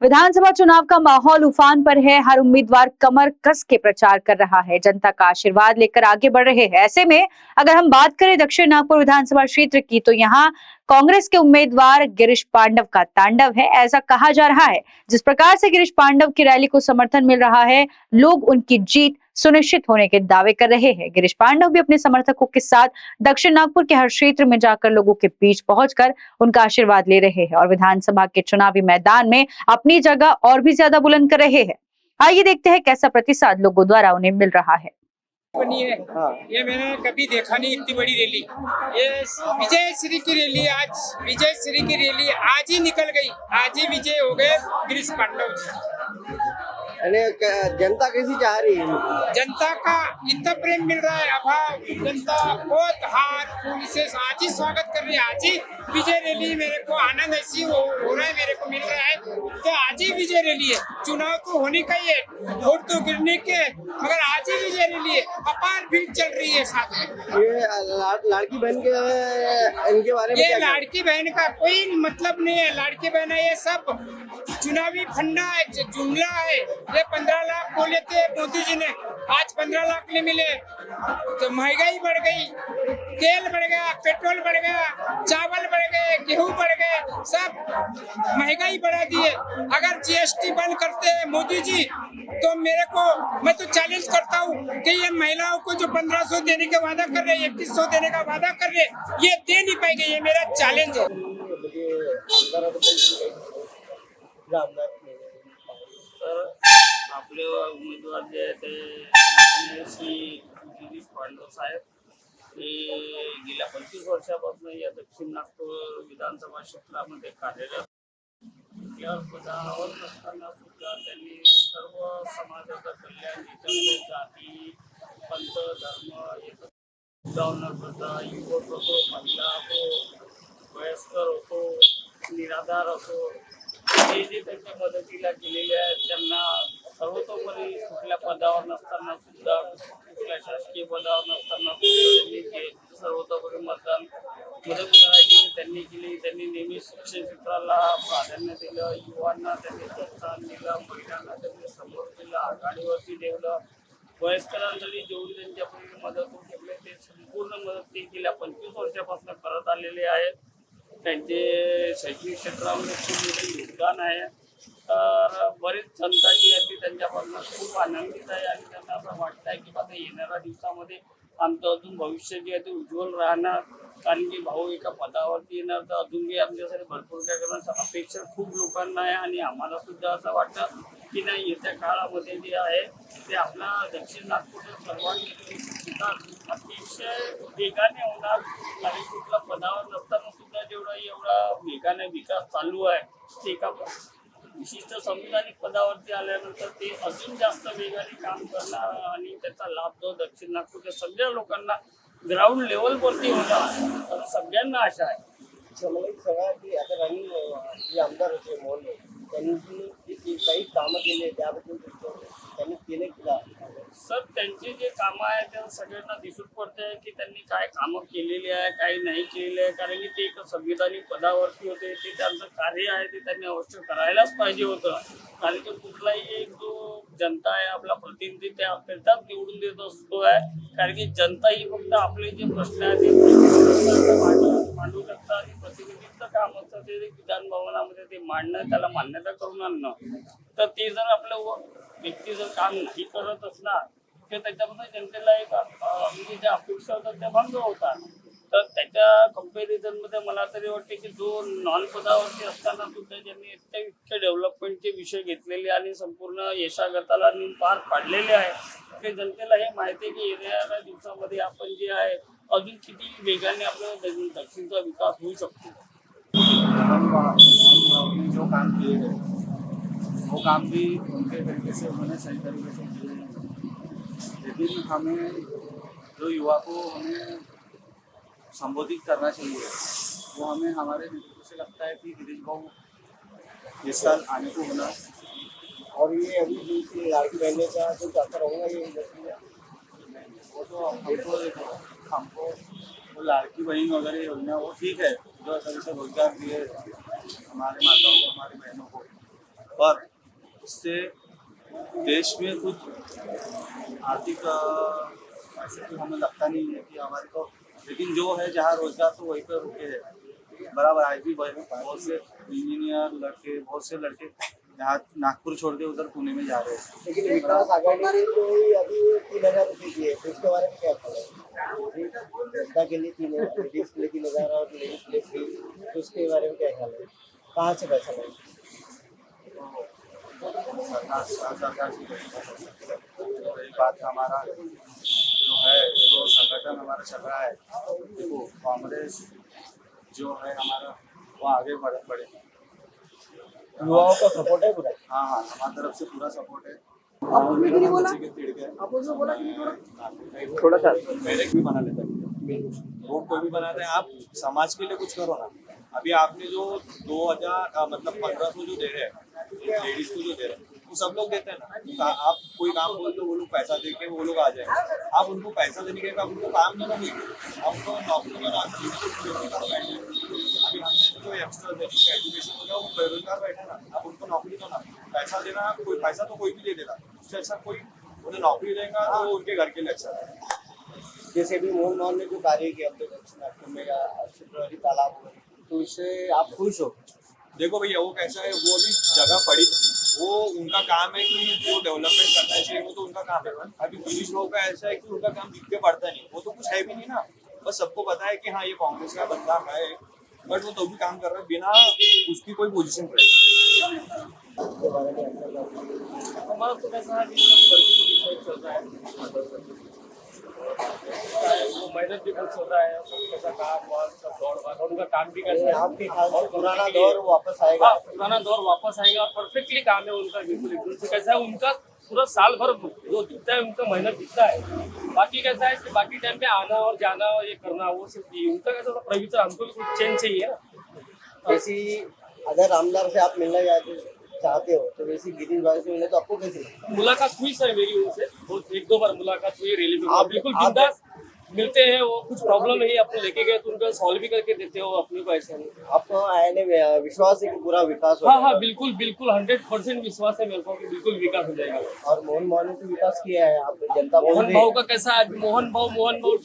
विधानसभा चुनाव का माहौल उफान पर है। हर उम्मीदवार कमर कस के प्रचार कर रहा है, जनता का आशीर्वाद लेकर आगे बढ़ रहे हैं। ऐसे में अगर हम बात करें दक्षिण नागपुर विधानसभा क्षेत्र की, तो यहाँ कांग्रेस के उम्मीदवार गिरीश पांडव का तांडव है, ऐसा कहा जा रहा है। जिस प्रकार से गिरीश पांडव की रैली को समर्थन मिल रहा है, लोग उनकी जीत सुनिश्चित होने के दावे कर रहे हैं। गिरीश पांडव भी अपने समर्थकों के साथ दक्षिण नागपुर के हर क्षेत्र में जाकर लोगों के बीच पहुंचकर उनका आशीर्वाद ले रहे हैं और विधानसभा के चुनावी मैदान में अपनी जगह और भी ज्यादा बुलंद कर रहे हैं। आइए देखते हैं कैसा प्रतिसाद लोगों द्वारा उन्हें मिल रहा है। बनी है। ये मैंने कभी देखा नहीं, इतनी बड़ी रैली। ये विजय श्री की रैली, आज विजय श्री की रैली आज ही निकल गई, आज ही विजय हो गए गिरीश पांडव जी। जनता कैसी चाह रही है? जनता का इतना प्रेम मिल रहा है, अभाव जनता बहुत हाथ फूल से आज ही स्वागत कर रही है। आज ही विजय रैली, मेरे को आनंद ऐसी हो रहा है, मेरे को मिल रहा है तो आज ही विजय रैली है। चुनाव तो होने का ही है, वोट तो गिरने के, मगर आज ही विजय रैली है। अपार भीड़ चल रही है साथ में। ये लाड़की बहन के इनके बारे में ये लाड़की बहन का कोई मतलब नहीं है। लाड़की बहन है, ये सब चुनावी फंडा है, जुमला है। ये 15 लाख बोले थे मोदी जी ने, आज 15 लाख नहीं मिले तो महंगाई बढ़ गई, तेल बढ़ गया, पेट्रोल बढ़ गया, चावल बढ़ गए, गेहूं बढ़ गए, सब महंगाई बढ़ा दिए। अगर जीएसटी बंद करते हैं मोदी जी तो मैं तो चैलेंज करता हूँ कि ये महिलाओं को जो 1500 देने का वादा कर रहे हैं, 2100 देने का वादा कर रहे हैं, ये दे नहीं पाएंगे। ये मेरा चैलेंज है। आपले उमेदवार जे आहे ते श्री गिरीश पांडव साहेब, ते गेल्या 25 वर्षापासून या दक्षिण नागपूर विधानसभा क्षेत्रामध्ये कार्यरत पदावर नसताना सुद्धा त्यांनी सर्व समाजाचं कल्याण, त्याच्यामध्ये जाती, पंथ, धर्म न करता युवक असो, महिला असो, वयस्कर असो, निराधार असो, जे जे त्यांच्या मदतीला गेलेले आहेत त्यांना सर्वतोपरी कुठल्या पदावर नसताना सुद्धा, कुठल्या शासकीय पदावर नसताना त्यांनी सर्वतोपरी मदत करायची त्यांनी केली। त्यांनी नेहमी शिक्षण क्षेत्राला प्राधान्य दिलं, युवांना त्यांनी प्रोत्साहन दिलं, महिलांना त्यांनी समोर दिलं, आघाडीवरती ठेवलं। वयस्करांसाठी जेवढी त्यांच्यापर्यंत मदत होऊ शकली ते संपूर्ण मदत ते गेल्या 25 वर्षापासून करत आलेले आहेत। त्यांचे शैक्षणिक क्षेत्रामध्ये खूप मोठे योगदान आहे। तर बरेच जनता जी आहे ती त्यांच्यापासून खूप आनंदित आहे आणि त्यांना असं वाटतं आहे की आता येणाऱ्या दिवसामध्ये आमचं अजून भविष्य जे आहे ते उज्ज्वल राहणार, कारण की भाऊ एका पदावरती येणार तर अजूनही आमच्यासाठी भरपूर काय करण्याची अपेक्षा खूप लोकांना आहे आणि आम्हाला सुद्धा असं वाटतं की नाही, येत्या काळामध्ये जे आहे ते आपला दक्षिण नागपूरचा सर्वांगीण विकास अतिशय वेगाने होणार। आणि कुठल्या पदावर नसताना सुद्धा एवढा वेगाने विकास चालू आहे ते एका विशिष्ट संविधानिक पदावरती आल्यानंतर ते अजून जास्त वेगाने काम करणार आणि त्याचा लाभ जो दक्षिण नागपूरच्या सगळ्या लोकांना ग्राउंड लेवलवरती होणार असं सगळ्यांना आशा आहे। मला एक सांगा की आता रनिंग जे आमदार होते मोहन, त्यांनी काही कामं केले त्याबद्दल त्यांनी केले का? सर, त्यांचे जे कामं आहेत ते सगळ्यांना दिसून पडते की त्यांनी काय कामं केलेली आहे, काही नाही केलेले आहे, कारण की ते एक संविधानिक पदावरती होते। ते त्यांचं कार्य आहे ते त्यांनी अवश्य करायलाच पाहिजे होतं, कारण की कुठलाही एक जो जनता आहे आपला प्रतिनिधी त्या आपल्याला निवडून देत असतो आहे, कारण की जनता ही फक्त आपले जे प्रश्न आहेत ते मांडू शकतात आणि प्रतिनिधीचं काम असतं ते विधान भवनामध्ये ते मांडणं, त्याला मान्यता करून आणणं। तर ते जर आपलं व्यक्ती जर काम नाही करत असणार तर त्याच्यामध्ये जनतेला एक म्हणजे ज्या अपेक्षा होतात त्या भंग होतात। तर त्याच्या कंपॅरिझनमध्ये मला तरी वाटते की जो नॉन पदावरती असताना सुद्धा ज्यांनी इतके डेव्हलपमेंटचे विषय घेतलेले आणि संपूर्ण यशागताला पार पाडलेले आहे, ते जनतेला हे माहिती आहे की येणाऱ्या दिवसामध्ये आपण जे आहे अजून किती वेगाने आपल्या दक्षिणचा विकास होऊ शकतो। जो काम किए गए वो काम भी उनके तरीके से उन्होंने सही तरीके से किए, लेकिन हमें जो युवा को हमें संबोधित करना चाहिए वो हमें हमारे नेतृत्व से लगता है कि गिरीश भाऊ इस साल आने को होना। और ये अभी जो लाड़की बहन का जो चाहता रहूँगा ये वो तो हमको वो लाड़की बहन वगैरह योजना वो ठीक है, जो तरीके से रोजगार दिए हमारे माताओं को, हमारी बहनों को, पर उससे देश में कुछ आर्थिक ऐसे तो हमें लगता नहीं है कि हमारे को, लेकिन जो है जहाँ रोजगार तो वहीं पर रुके हैं बराबर। आज भी बहुत से इंजीनियर लड़के, बहुत से लड़के यहाँ नागपुर छोड़ के उधर पुणे में जा रहे हैं। लेकिन विकास आघाड़ी ने तो अभी 3,000 रुपये दिए, तो इसके बारे में क्या ख्याल है? जनता के लिए 3,000, लेडीज के लिए 3,000 और लेडीज के लिए फ्री, तो उसके बारे में क्या ख्याल है? कहाँ से पैसा लाए? सरकार की रही बात, हमारा जो है जो संगठन हमारा चल रहा है, देखो कांग्रेस जो है हमारा वो आगे बढ़े। युवाओं का सपोर्ट है पूरा? हाँ हाँ, हमारी तरफ से पूरा सपोर्ट है। थोड़ा सा डायरेक्ट भी बना लेता है, रोड कोई भी बनाते हैं। आप समाज के लिए कुछ करो ना। अभी आपने जो 2,000 मतलब 1,500 जो दे रहे हैं लेडीज को, जो दे रहे हैं वो सब लोग देते हैं ना। आप कोई काम बोल दो, वो लोग पैसा दे के वो लोग आ जाएंगे। आप उनको पैसा देने के बाद उनको काम देना नहीं, आप उनको नौकरी बना के। अभी हमने जो यंगस्टर एजुकेशन हो गया वो बेरोजगार बैठे ना, आप उनको नौकरी दो ना। पैसा देना, कोई पैसा तो कोई भी दे देगा, उससे अच्छा कोई उन्हें नौकरी देगा तो उनके घर के लिए अच्छा है। जैसे भी मोहन ने जो कार्य किया अब तक दक्षिण नागपुर में या शुक्रवारी तालाब में, तो इससे आप खुश हो? देखो भैया, वो कैसा है, वो अभी जगह पड़ी थी, वो उनका काम है कि जो डेवलपमेंट करना चाहिए वो तो उनका काम है। अभी गिरीश भाऊ का ऐसा है कि उनका काम दिख के पड़ता नहीं, वो तो कुछ है भी नहीं ना। बस सबको पता है कि हाँ ये कांग्रेस का बंदा है, बट वो तो भी काम कर रहा है बिना उसकी कोई पोजीशन पे। इसके बारे में अच्छा हमारा तो कैसा है, चल रहा है, वो मेहनत भी बहुत चल रहा है, कैसा काम वाम सब दौड़ भाग, और उनका काम भी कैसा है। आपके ख्याल से पुराना दौर वापस आएगा? हाँ, पुराना दौर वापस आएगा और परफेक्टली काम है उनका, बिल्कुल एकदम से। कैसा है उनका पूरा साल भर जो दिखता है उनका मेहनत दिखता है। बाकी कैसा है कि बाकी टाइम पे आना और जाना और ये करना वो सब नहीं। उनका कैसा थोड़ा प्रवृत्ति, हमको भी कुछ चेंज चाहिए ना। जैसी अगर आमदार से आप मिलना चाहते हो तो वैसी गिरीश भाई से मिले तो आपको कैसे लगता? मुलाकात हुई सर मेरी उनसे, बहुत 1-2 बार मुलाकात हुई रैली में। आप बिल्कुल बिंदास मिलते हैं, वो कुछ प्रॉब्लम नहीं अपने लेके गए तो उनका सॉल्व भी करके देते हो अपने को, ऐसा नहीं। आपको आने में विश्वास है कि पूरा विकास हो? हाँ हाँ, बिल्कुल बिल्कुल 100% विश्वास है मेरे को कि बिल्कुल विकास हो जाएगा। और मोहन ने तो विकास किया है, आप जनता मोहन भाव का कैसा है, मोहन भाव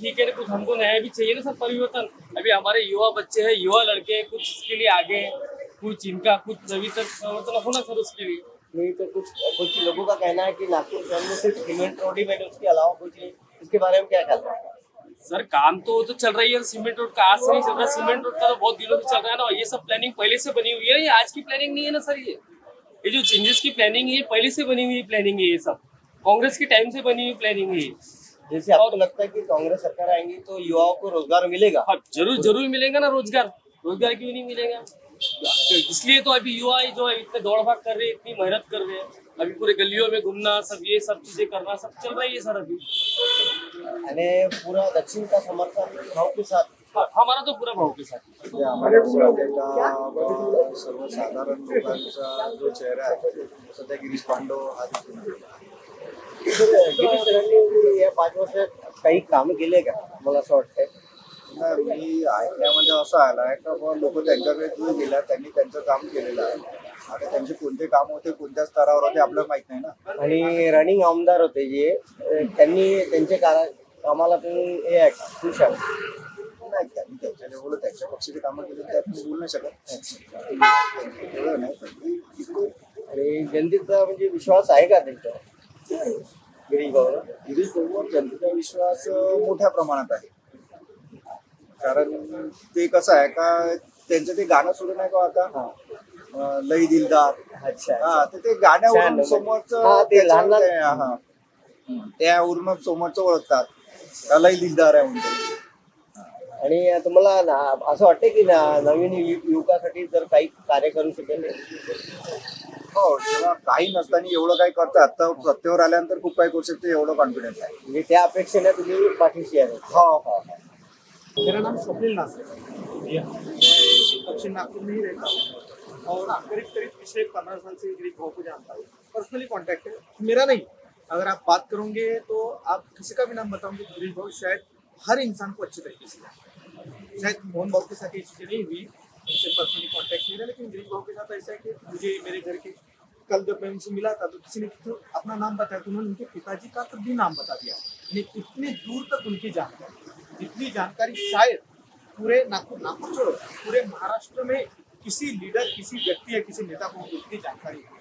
ठीक है, कुछ हमको नया भी चाहिए ना सर, परिवर्तन। अभी हमारे युवा बच्चे हैं, युवा लड़के हैं, कुछ इसके लिए आगे हैं, कुछ इनका कुछ अभी तक परिवर्तन होना सर उसके लिए। नहीं तो कुछ लोगों का कहना है कि नागपुर शहर में सिर्फ सीमेंट रोड ही बने, उसके अलावा कुछ नहीं। इसके बारे में क्या ख्याल है? सर काम तो चल रही है, सीमेंट रोड का आज से नहीं चल रहा है, सीमेंट रोड का तो बहुत दिनों से चल रहा है ना। ये सब प्लानिंग पहले से बनी हुई है, ये आज की प्लानिंग नहीं है ना सर। ये जो चेंजेस की प्लानिंग है ये पहले से बनी हुई प्लानिंग है, ये सब कांग्रेस के टाइम से बनी हुई प्लानिंग है। जैसे आपको लगता है कि कांग्रेस सरकार आएंगी तो युवाओं को रोजगार मिलेगा? हाँ, जरूर मिलेगा ना रोजगार क्यों नहीं मिलेगा। इसलिए तो अभी युवा जो है इतने दौड़ भाग कर रहे हैं, इतनी मेहनत कर रहे हैं। अभी पूरे गलियों में घूमना, सब ये सब चीजें करना, सब चल रही है सर अभी। आणि पूरा दक्षिण का समर्थन भाव के साथ? हाँ, हमारा तो पूरा भाव के साथ। सर्वसाधारण लोकांचा जो चेहरा आहे सध्या गिरीश पांडव हा दिसून येतो. गिरीश सरांनी या 5 वर्षात काही काम केले का, मला असं वाटतंय? मी ऐकण्यामध्ये असं आलं आहे का लोक त्यांच्याकडे जो गेला त्यांनी त्यांचं काम केलेलं आहे. आता त्यांचे कोणते काम होते, कोणत्या स्तरावर होते आपल्याला माहित नाही ना. आणि रनिंग आमदार होते जे, त्यांनी त्यांचे कामाला तुम्ही हे आहे का, खुश आहे? नाही, त्यांनी त्यांच्या लेवलला त्यांच्या पक्षाची कामं केली त्यात मी बोलू नाही शकत. एवढं नाही. आणि जनतेचा म्हणजे विश्वास आहे का त्यांच्यावर गिरीश भाऊ? गिरीश भाऊवर जनतेचा विश्वास मोठ्या प्रमाणात आहे. कारण ते कसं आहे का त्यांचं ते गाणं सुरू नाही का आता लई दिलदार. अच्छा. हा, तर ते गाण्यावरून समोरचं ते लहान त्यावरूनच समोरचं ओळखतात का लई दिलदार आहे म्हणतो. आणि तुम्हाला असं वाटतं की नवीन युवकासाठी जर काही कार्य करू शकेल? हो, जेव्हा काही नसताना एवढं काही करतात तर सत्तेवर आल्यानंतर खूप काही करू शकते, एवढं कॉन्फिडन्स आहे. म्हणजे त्या अपेक्षेने तुम्ही पाठीशी आहे? हो. मेरा नाम स्वप्निल नाथ है, मैं दक्षिण नागपुर में ही रहता हूँ और करीब पिछले 15 साल से गिरीश भाव को जानता हूँ, पर्सनली कांटेक्ट है मेरा नहीं। अगर आप बात करोगे तो आप किसी का भी नाम बताओगे गिरीश भाव शायद हर इंसान को अच्छे तरीके से, शायद मोहन भाव के साथ ये चीज़ें नहीं हुई, उनसे पर्सनली कांटेक्ट नहीं रहा, लेकिन गिरीश भाव के साथ ऐसा है कि मुझे मेरे घर के कल जब मैं उनसे मिला था तो किसी ने तो अपना नाम बताया, तो उन्होंने उनके पिताजी का तब भी नाम बता दिया। यानी इतनी दूर तक उनकी जानकारी, इतनी जानकारी शायद पूरे नागपुर छोड़ो, पूरे महाराष्ट्र में किसी लीडर, किसी व्यक्ति या किसी नेता को इतनी जानकारी है।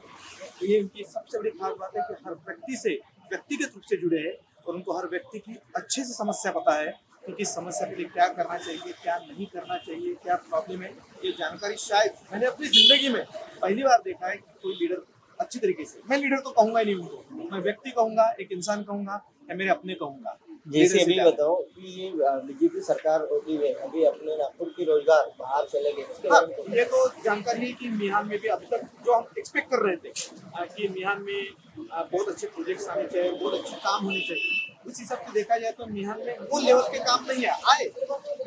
तो ये उनकी सबसे बड़ी खास बात है कि हर व्यक्ति से व्यक्तिगत रूप से जुड़े हैं और उनको हर व्यक्ति की अच्छे से समस्या पता है कि किस समस्या के लिए क्या करना चाहिए, क्या नहीं करना चाहिए, क्या प्रॉब्लम है। ये जानकारी शायद मैंने अपनी जिंदगी में पहली बार देखा है कि कोई लीडर अच्छी तरीके से, मैं लीडर तो कहूंगा ही नहीं उनको, मैं व्यक्ति कहूंगा, एक इंसान कहूंगा या मेरे अपने कहूंगा। जैसे अभी बताओ कि ये बीजेपी सरकार होती है, अभी अपने नागपुर की रोजगार बाहर चले गए, इसके हाँ, बारे में ये तो जानकारी है कि मिहान में भी अभी तक जो हम एक्सपेक्ट कर रहे थे कि मिहान में बहुत अच्छे प्रोजेक्ट्स आने चाहिए, बहुत अच्छे काम होने चाहिए, उस हिसाब से देखा जाए तो मिहान में वो लेवल के काम नहीं आए,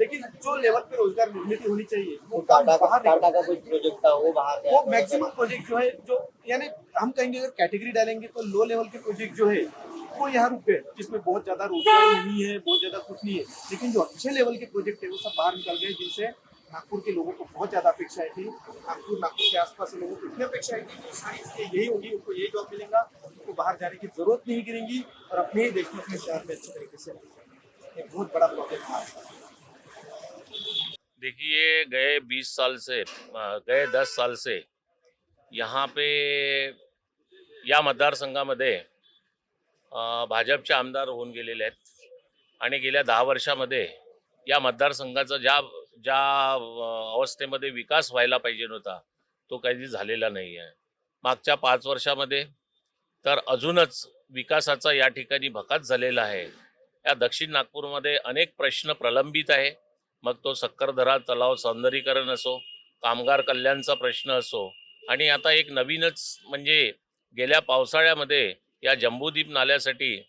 लेकिन जो लेवल पे रोजगार निर्मित होनी चाहिए वो काम बाहर टाटा का कुछ प्रोजेक्ट था वो बाहर गया। वो मैक्सिमम प्रोजेक्ट जो है, जो यानी हम कहेंगे अगर कैटेगरी डालेंगे तो लो लेवल के प्रोजेक्ट जो है वो यहाँ रुक गए, जिसमें बहुत ज्यादा रोजगार नहीं है, बहुत ज्यादा कुछ नहीं है, लेकिन जो अच्छे लेवल के प्रोजेक्ट है वो सब बाहर निकल गए, जिनसे नागपुर के लोगों को बहुत ज्यादा अपेक्षा थी। नागपुर के आसपास के लोगों को इतनी अपेक्षा थी कि सारी चीजें यही होगी, उनको यही जॉब मिलेगा, उनको बाहर जाने की जरूरत नहीं गिरेंगी और अपने ही देश में, अपने शहर में अच्छे तरीके से रहेंगे। एक बहुत बड़ा प्रॉब्लम था। देखिए, गए 10 साल से यहाँ पे या मतदारसंघामध्ये भाजपचे आमदार होऊन गेलेले आहेत आणि गेल्या 10 वर्षामध्ये या मतदारसंघाचा ज्या अवस्थेमध्ये विकास व्हायला पाहिजे होता तो काही झालेला नाही आहे। मागच्या 5 वर्षामध्ये तर अजूनच विकासाचा या ठिकाणी भकास झालेला आहे। या दक्षिण नागपूरमध्ये अनेक प्रश्न प्रलंबित आहे, मग तो सक्करदरा तलाव सौंदर्यीकरण असो, कामगार कल्याणचा प्रश्न असो, आणि आता एक नवीनच म्हणजे गेल्या पावसाळ्यामध्ये या जम्बूद्वीप नाल्यासाठी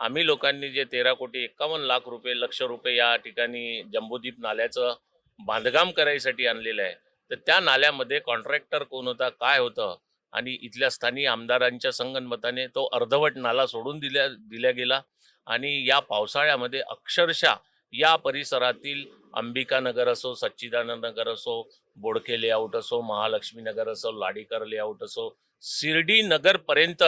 आम्ही लोकांनी जे 13,51,00,000 लक्ष रुपये या ठिकाणी जम्बूद्वीप नाल्याचं बांधकाम करायसाठी आणलेलं आहे, तर त्या नाल्यामध्ये कॉन्ट्रॅक्टर कोण होता, काय होतं, आणि इथल्या स्थानिक आमदारांच्या संगनमताने तो अर्धवट नाला सोडून दिल्या गेला आणि या पावसाळ्यामध्ये अक्षरशः या परिसरातील अंबिका नगर असो, सच्चिदानंद नगर असो, बोडके लेआउट असो, महालक्ष्मी नगर असो, लाडीकर लेआउट असो, शिर्डी नगर पर्यंत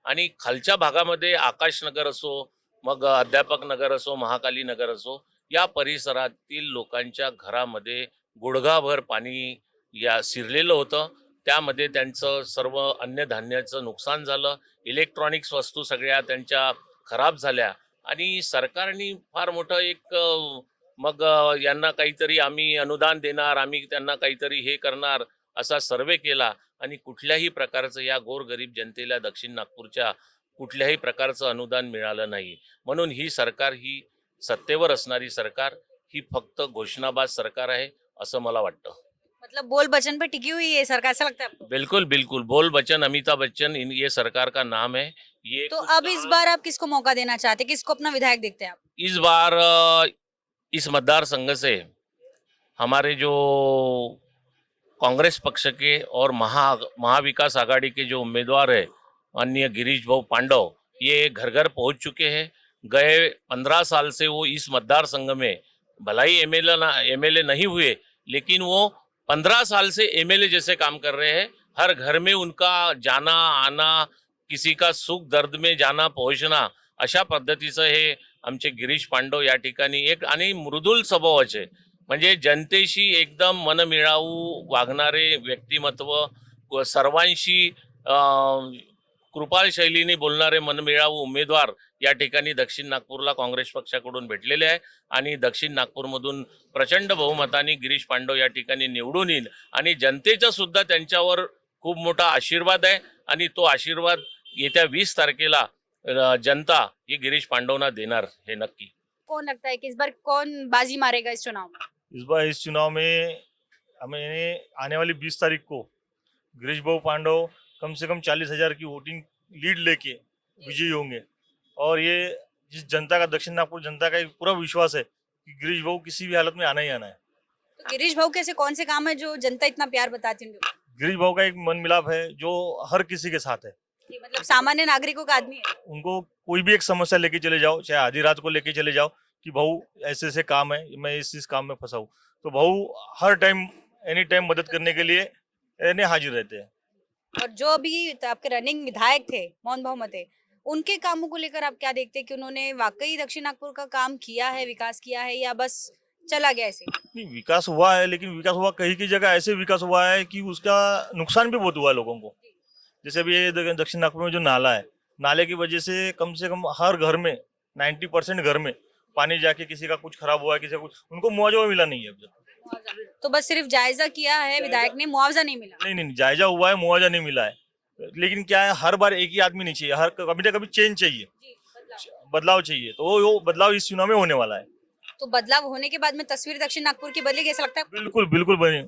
आणि खालच्या भागामध्ये आकाश नगर असो, मग अध्यापक नगर असो, महाकाली नगर असो, या परिसरातील लोकांच्या घरामध्ये गुडघाभर पाणी या शिरलेलं होतं। त्यामध्ये त्यांचं सर्व अन्नधान्याचं नुकसान झालं, इलेक्ट्रॉनिक्स वस्तू सगळ्या त्यांच्या खराब झाल्या आणि सरकारने फार मोठं एक मग यांना काहीतरी आम्ही अनुदान देणार, आम्ही त्यांना काहीतरी हे करणार असा सर्वे केला आणि कुठल्याही प्रकारचं या गोरगरीब जनतेला दक्षिण नागपूरच्या कुठल्याही प्रकारचं अनुदान मिळालं नाही। म्हणून ही सरकार, ही सत्तेवर असणारी सरकार, ही फक्त घोषणाबाज सरकार आहे असं मला वाटतं। मतलब बोल बचन पे टिकी हुई है सरकार, ऐसा लगता है आपको? बिल्कुल बिल्कुल, बोल बचन, अमिताभ बच्चन, ये सरकार का नाम है। ये तो अब इस बार आप किसको मौका देना चाहते हैं, किसको अपना विधायक देखते हैं आप? इस बार इस मतदार संघ से हमारे जो कांग्रेस पक्ष के और महाविकास आघाड़ी के जो उम्मीदवार है माननीय गिरीश भाऊ पांडव, ये घर घर पहुंच चुके हैं। गए 15 साल से वो इस मतदार संघ में भला ही एमएलए नहीं हुए, लेकिन वो 15 साल से एमएलए जैसे काम कर रहे हैं। हर घर में उनका जाना आना, किसी का सुख दर्द में जाना पहुंचना, अशा पद्धतीचं हे आमचे गिरीश पांडव या ठिकाणी एक आणि मृदुल स्वभावाचे, म्हणजे जनतेशी एकदम मनमिळावू वागणारे व्यक्तिमत्व, सर्वांशी कृपाळ शैलीने बोलणारे मनमिळावू उमेदवार या ठिकाणी दक्षिण नागपूरला काँग्रेस पक्षाकडून भेटलेले आहे आणि दक्षिण नागपूरमधून प्रचंड बहुमताने गिरीश पांडव या ठिकाणी निवडून येईल आणि जनतेचा सुद्धा त्यांच्यावर खूप मोठा आशीर्वाद आहे आणि तो आशीर्वाद येत्या 20 तारखेला जनता ये गिरीश पांडवना देणार हे नक्की। कौन लगता है कि इस बार कौन बाजी मारेगा इस चुनाव में? इस बार इस चुनाव में हमें आने वाली 20 तारीख को गिरीश भाऊ पांडव कम से कम 40,000 की वोटिंग लीड लेके विजयी होंगे और ये जिस जनता का, दक्षिण नागपुर जनता का एक पूरा विश्वास है कि गिरीश भाऊ किसी भी हालत में आना ही आना है। तो गिरीश भाऊ के ऐसे कौन से काम है जो जनता इतना प्यार बताती है? गिरीश भाऊ का एक मन मिलाप है जो हर किसी के साथ है। ये मतलब सामान्य नागरिकों का आदमी है। उनको कोई भी एक समस्या लेके चले जाओ, चाहे आधी रात को लेके चले जाओ कि भाऊ ऐसे ऐसे काम है, मैं इस काम में फंसा हूँ, तो भाऊ हर टाइम एनी टाइम मदद करने के लिए हाजिर रहते हैं। और जो अभी आपके रनिंग विधायक थे मोहन भागवत, उनके कामों को लेकर आप क्या देखते हैं कि उन्होंने वाकई दक्षिण नागपुर का काम किया है, विकास किया है, या बस चला गया ऐसे? नहीं, विकास हुआ है, लेकिन विकास हुआ कहीं की जगह ऐसे विकास हुआ है कि उसका नुकसान भी बहुत हुआ है लोगों को। जैसे अभी ये दक्षिण नागपुर में जो नाला है, नाले की वजह से कम हर घर में 90% घर में पानी जाके किसी का कुछ खराब हुआ है, किसी का कुछ, उनको मुआवजा मिला नहीं है अभी तक। तो बस सिर्फ जायजा किया है विधायक ने, मुआवजा नहीं मिला? नहीं, जायजा हुआ है, मुआवजा नहीं मिला है। लेकिन क्या है, हर बार एक ही आदमी नहीं चाहिए, हर कभी ना कभी चेंज चाहिए, बदलाव चाहिए। तो वो बदलाव इस चुनाव में होने वाला है। तो बदलाव होने के बाद में तस्वीर दक्षिण नागपुर की बदलेगी ऐसा लगता है? बिल्कुल बने,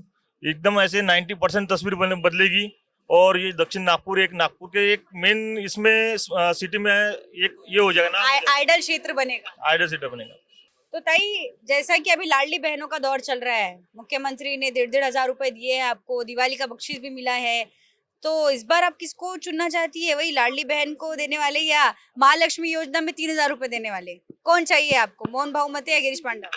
एकदम ऐसे 90% तस्वीर बदलेगी। और ये दक्षिण नागपुर नागपुर के एक मेन इसमें सिटी में एक ये हो जाएगा ना, आइडल क्षेत्र बनेगा, आइडल सिटी बनेगा। तो ताई, जैसा कि अभी लाडली बहनों का दौर चल रहा है, मुख्यमंत्री ने 1,500 रुपए दिए हैं आपको, दिवाली का बख्शीश भी मिला है, तो इस बार आप किसको चुनना चाहती है? वही लाडली बहन को देने वाले या महालक्ष्मी योजना में 3,000 रुपए देने वाले? कौन चाहिए आपको, मोहन भागवत या गिरीश पांडा?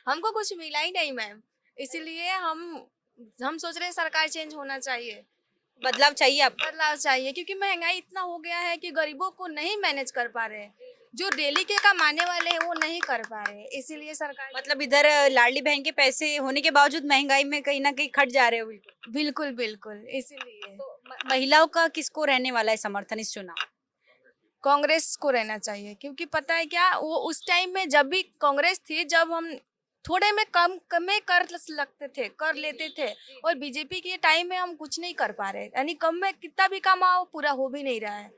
हमको कुछ मिला ही नहीं मैम, इसीलिए हम सोच रहे हैं सरकार चेंज होना चाहिए, बदलाव चाहिए आपको? बदलाव चाहिए, क्योंकि महंगाई इतना हो गया है कि गरीबों को नहीं मैनेज कर पा रहे हैं, जो डेली के कमाने वाले हैं वो नहीं कर पा रहे हैं, इसीलिए सरकार मतलब इधर लाडली बहन के पैसे होने के बावजूद महंगाई में कहीं ना कहीं खट जा रहे हो? बिल्कुल इसीलिए तो महिलाओं का किसको रहने वाला है समर्थन इस चुनाव? कांग्रेस को रहना चाहिए, क्योंकि पता है क्या, वो उस टाइम में जब भी कांग्रेस थी, जब हम थोड़े में कम कर लेते थे, और बीजेपी के टाइम में हम कुछ नहीं कर पा रहे, यानी कम में कितना भी कमाओ पूरा हो भी नहीं रहा है।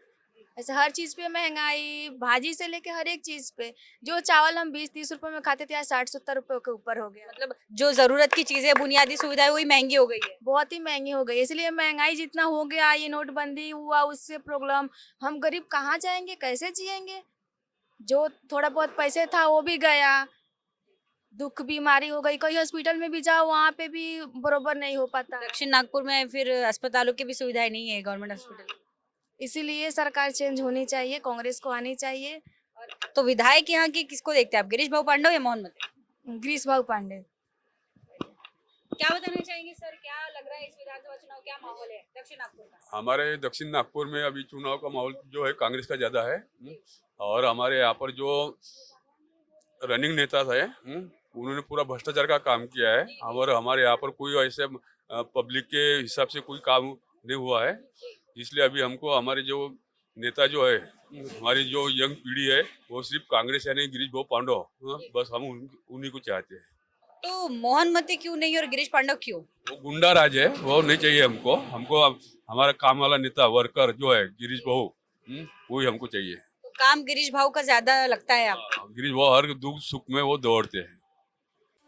ऐसे हर चीज पे महंगाई, भाजी से लेके हर एक चीज पे, जो चावल हम 20-30 रुपए में खाते थे आज 60-70 रुपए के ऊपर हो गया। मतलब जो जरूरत की चीजें, बुनियादी सुविधाएं, वही महंगी हो गई है, बहुत ही महंगी हो गई, इसलिए महंगाई जितना हो गया, ये नोटबंदी हुआ, उससे प्रॉब्लम, हम गरीब कहाँ जाएंगे, कैसे जिएंगे? जो थोड़ा बहुत पैसे था वो भी गया, दुख बीमारी हो गई, कहीं हॉस्पिटल में भी जाओ वहाँ पे भी बरोबर नहीं हो पाता। दक्षिण नागपुर में फिर अस्पतालों की भी सुविधाएं नहीं है, गवर्नमेंट हॉस्पिटल, इसीलिए सरकार चेंज होनी चाहिए, कांग्रेस को आनी चाहिए। तो विधायक यहाँ की किसको देखते हैं आप, गिरीश भाऊ पांडे या मोहन मते? गिरीश भाऊ पांडे। क्या बताना चाहेंगे सर, क्या लग रहा है इस विधानसभा चुनाव, क्या माहौल है दक्षिण नागपुर का? हमारे दक्षिण नागपुर में अभी चुनाव का माहौल जो है कांग्रेस का ज्यादा है, और हमारे यहाँ पर जो रनिंग नेता थे उन्होंने पूरा भ्रष्टाचार का काम किया है, और हमारे यहाँ पर कोई ऐसे पब्लिक के हिसाब से कोई काम नहीं हुआ है। इसलिए अभी हमको हमारे जो नेता जो है, हमारी जो यंग पीढ़ी है, वो सिर्फ कांग्रेस यानी गिरीश भाऊ पांडव, बस हम उन्हीं को चाहते हैं। तो मोहन मते क्यों नहीं और गिरीश पांडव क्यों? वो गुंडा राज है, वो नहीं चाहिए हमको। हमारा काम वाला नेता वर्कर जो है गिरीश भाऊ, वही हमको चाहिए। तो काम गिरीश भाऊ का ज्यादा लगता है आपको? गिरीश भाऊ हर दुख सुख में वो दौड़ते हैं।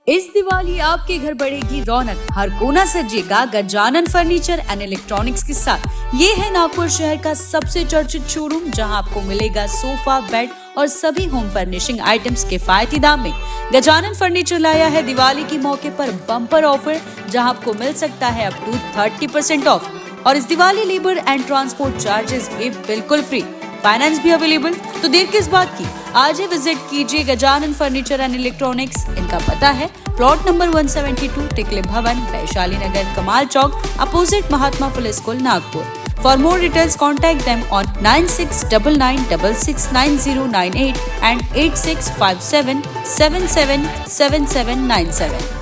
इस दिवाली आपके घर बढ़ेगी रौनक, हर कोना सजेगा गजानन फर्नीचर एंड इलेक्ट्रॉनिक्स के साथ। ये है नागपुर शहर का सबसे चर्चित शोरूम, जहां आपको मिलेगा सोफा, बेड और सभी होम फर्निशिंग आइटम्स किफायती दाम में। गजानन फर्नीचर लाया है दिवाली के मौके पर बम्पर ऑफर, जहां आपको मिल सकता है अप टू 30% ऑफ, और इस Diwali labour and transport charges भी बिल्कुल फ्री, फाइनेंस भी अवेलेबल। तो देर किस बात की, आज ही विजिट कीजिए गजानन फर्नीचर एंड इलेक्ट्रॉनिक्स। इनका पता है प्लॉट नंबर 172, टिकले भवन, Vaishali Nagar, Kamal Chowk, opposite Mahatma police school, Nagpur. For more details contact them on 9699669098 and 8657777797.